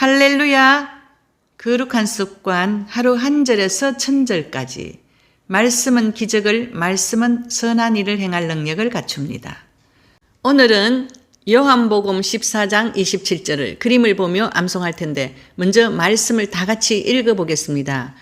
할렐루야! 거룩한 습관 하루 한 절에서 천절까지. 말씀은 기적을, 말씀은 선한 일을 행할 능력을 갖춥니다. 오늘은 요한복음 14장 27절을 그림을 보며 암송할 텐데 먼저 말씀을 다 같이 읽어보겠습니다.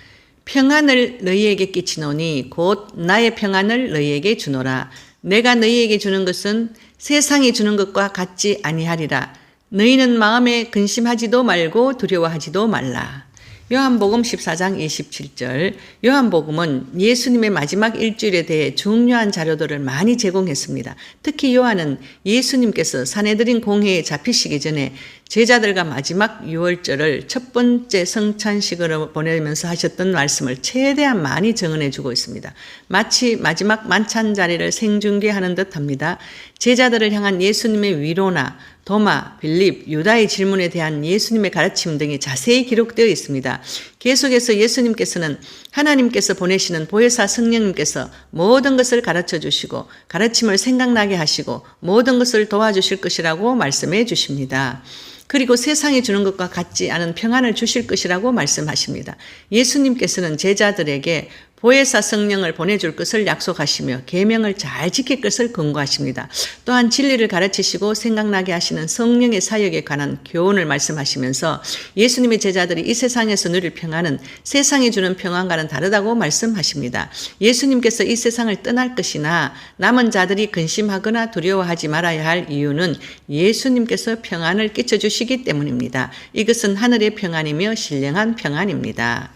평안을 너희에게 끼치노니 곧 나의 평안을 너희에게 주노라. 내가 너희에게 주는 것은 세상이 주는 것과 같지 아니하리라. 너희는 마음에 근심하지도 말고 두려워하지도 말라. 요한복음 14장 27절. 요한복음은 예수님의 마지막 일주일에 대해 중요한 자료들을 많이 제공했습니다. 특히 요한은 예수님께서 산헤드린 공회에 잡히시기 전에 제자들과 마지막 유월절을 첫 번째 성찬식으로 보내면서 하셨던 말씀을 최대한 많이 증언해 주고 있습니다. 마치 마지막 만찬 자리를 생중계하는 듯합니다. 제자들을 향한 예수님의 위로나 도마, 빌립, 유다의 질문에 대한 예수님의 가르침 등이 자세히 기록되어 있습니다. 계속해서 예수님께서는 하나님께서 보내시는 보혜사 성령님께서 모든 것을 가르쳐 주시고 가르침을 생각나게 하시고 모든 것을 도와주실 것이라고 말씀해 주십니다. 그리고 세상이 주는 것과 같지 않은 평안을 주실 것이라고 말씀하십니다. 예수님께서는 제자들에게 보혜사 성령을 보내줄 것을 약속하시며 계명을 잘 지킬 것을 권고하십니다. 또한 진리를 가르치시고 생각나게 하시는 성령의 사역에 관한 교훈을 말씀하시면서 예수님의 제자들이 이 세상에서 누릴 평안은 세상이 주는 평안과는 다르다고 말씀하십니다. 예수님께서 이 세상을 떠날 것이나 남은 자들이 근심하거나 두려워하지 말아야 할 이유는 예수님께서 평안을 끼쳐주시기 때문입니다. 이것은 하늘의 평안이며 신령한 평안입니다.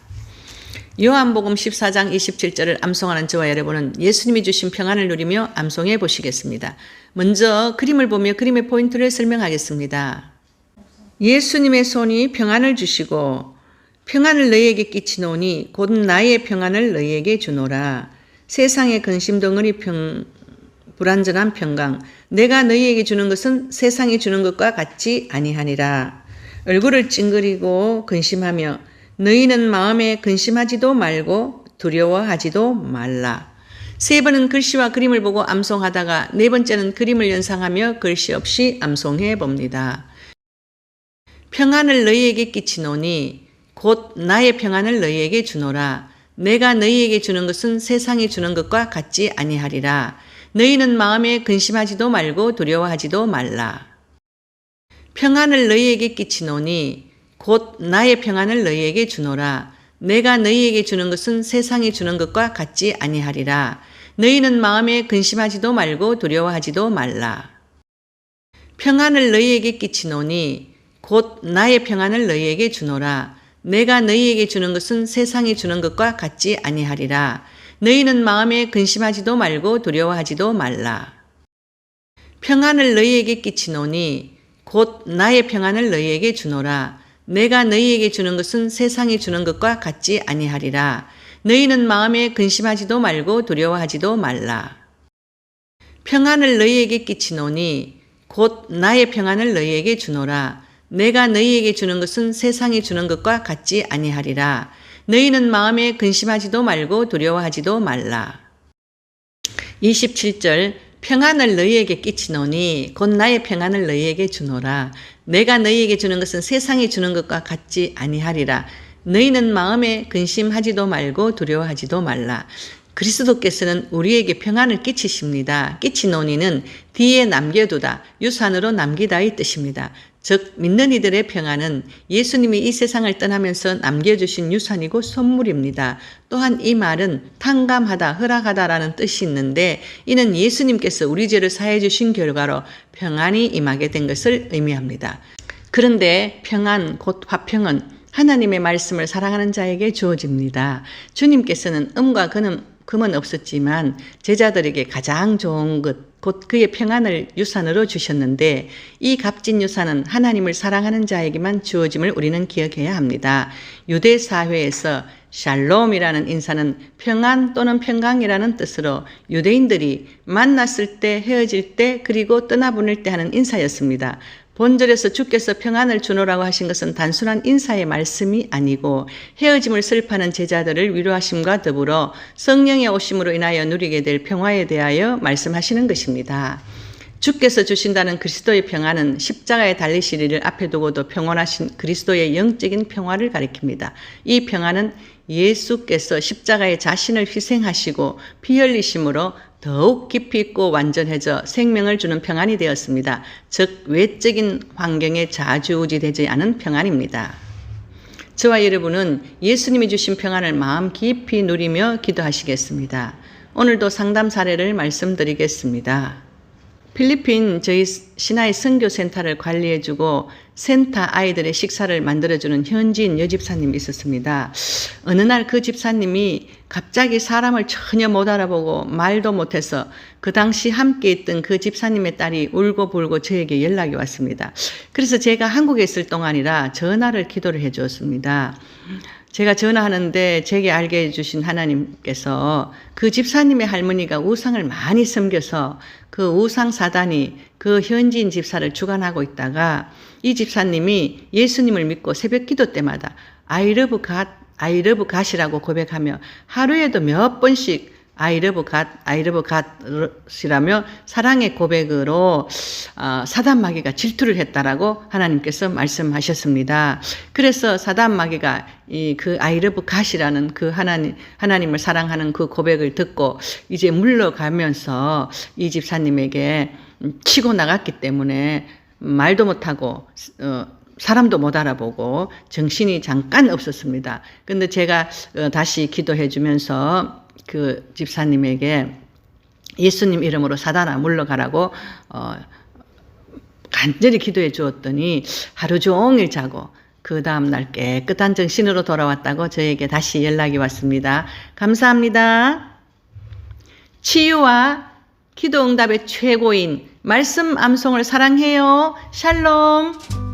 요한복음 14장 27절을 암송하는 저와 여러분은 예수님이 주신 평안을 누리며 암송해 보시겠습니다. 먼저 그림을 보며 그림의 포인트를 설명하겠습니다. 예수님의 손이 평안을 주시고 평안을 너희에게 끼치노니 곧 나의 평안을 너희에게 주노라. 세상의 근심 덩어리 불완전한 평강 내가 너희에게 주는 것은 세상이 주는 것과 같지 아니하니라. 얼굴을 찡그리고 근심하며 너희는 마음에 근심하지도 말고 두려워하지도 말라. 세 번은 글씨와 그림을 보고 암송하다가 네 번째는 그림을 연상하며 글씨 없이 암송해 봅니다. 평안을 너희에게 끼치노니 곧 나의 평안을 너희에게 주노라. 내가 너희에게 주는 것은 세상이 주는 것과 같지 아니하리라. 너희는 마음에 근심하지도 말고 두려워하지도 말라. 평안을 너희에게 끼치노니 곧 나의 평안을 너희에게 주노라. 내가 너희에게 주는 것은 세상이 주는 것과 같지 아니하리라. 너희는 마음에 근심하지도 말고 두려워하지도 말라. 평안을 너희에게 끼치노니 곧 나의 평안을 너희에게 주노라. 내가 너희에게 주는 것은 세상이 주는 것과 같지 아니하리라. 너희는 마음에 근심하지도 말고 두려워하지도 말라. 평안을 너희에게 끼치노니 곧 나의 평안을 너희에게 주노라. 내가 너희에게 주는 것은 세상이 주는 것과 같지 아니하리라. 너희는 마음에 근심하지도 말고 두려워하지도 말라. 평안을 너희에게 끼치노니 곧 나의 평안을 너희에게 주노라. 내가 너희에게 주는 것은 세상이 주는 것과 같지 아니하리라. 너희는 마음에 근심하지도 말고 두려워하지도 말라. 27절 평안을 너희에게 끼치노니 곧 나의 평안을 너희에게 주노라. 내가 너희에게 주는 것은 세상이 주는 것과 같지 아니하리라. 너희는 마음에 근심하지도 말고 두려워하지도 말라. 그리스도께서는 우리에게 평안을 끼치십니다. 끼치노니는 뒤에 남겨두다, 유산으로 남기다의 뜻입니다. 즉 믿는 이들의 평안은 예수님이 이 세상을 떠나면서 남겨주신 유산이고 선물입니다. 또한 이 말은 탕감하다, 허락하다라는 뜻이 있는데 이는 예수님께서 우리 죄를 사해 주신 결과로 평안이 임하게 된 것을 의미합니다. 그런데 평안, 곧 화평은 하나님의 말씀을 사랑하는 자에게 주어집니다. 주님께서는 음과 금은 없었지만 제자들에게 가장 좋은 것, 곧 그의 평안을 유산으로 주셨는데 이 값진 유산은 하나님을 사랑하는 자에게만 주어짐을 우리는 기억해야 합니다. 유대 사회에서 샬롬이라는 인사는 평안 또는 평강이라는 뜻으로 유대인들이 만났을 때, 헤어질 때, 그리고 떠나보낼 때 하는 인사였습니다. 본절에서 주께서 평안을 주노라고 하신 것은 단순한 인사의 말씀이 아니고 헤어짐을 슬퍼하는 제자들을 위로하심과 더불어 성령의 오심으로 인하여 누리게 될 평화에 대하여 말씀하시는 것입니다. 주께서 주신다는 그리스도의 평안은 십자가에 달리실 이를 앞에 두고도 평온하신 그리스도의 영적인 평화를 가리킵니다. 이 평안은 예수께서 십자가에 자신을 희생하시고 피 흘리심으로 더욱 깊이 있고 완전해져 생명을 주는 평안이 되었습니다. 즉 외적인 환경에 좌지우지되지 않은 평안입니다. 저와 여러분은 예수님이 주신 평안을 마음 깊이 누리며 기도하시겠습니다. 오늘도 상담 사례를 말씀드리겠습니다. 필리핀 저희 신화의 선교센터를 관리해주고 센터 아이들의 식사를 만들어주는 현지인 여집사님이 있었습니다. 어느 날 그 집사님이 갑자기 사람을 전혀 못 알아보고 말도 못해서 그 당시 함께 있던 그 집사님의 딸이 울고불고 저에게 연락이 왔습니다. 그래서 제가 한국에 있을 동안이라 전화를 기도를 해 주었습니다. 제가 전화하는데 제게 알게 해주신 하나님께서 그 집사님의 할머니가 우상을 많이 섬겨서 그 우상 사단이 그 현지인 집사를 주관하고 있다가 이 집사님이 예수님을 믿고 새벽 기도 때마다 I love God이라고 고백하며 하루에도 몇 번씩 I love God이라며 사랑의 고백으로 사단 마귀가 질투를 했다라고 하나님께서 말씀하셨습니다. 그래서 사단 마귀가 그 I love God이라는 그 하나님을 사랑하는 그 고백을 듣고 이제 물러가면서 이 집사님에게 치고 나갔기 때문에 말도 못하고 사람도 못 알아보고 정신이 잠깐 없었습니다. 근데 제가 다시 기도해 주면서 그 집사님에게 예수님 이름으로 사단아 물러가라고 간절히 기도해 주었더니 하루 종일 자고 그 다음날 깨끗한 정신으로 돌아왔다고 저에게 다시 연락이 왔습니다. 감사합니다. 치유와 기도응답의 최고인 말씀 암송을 사랑해요. 샬롬.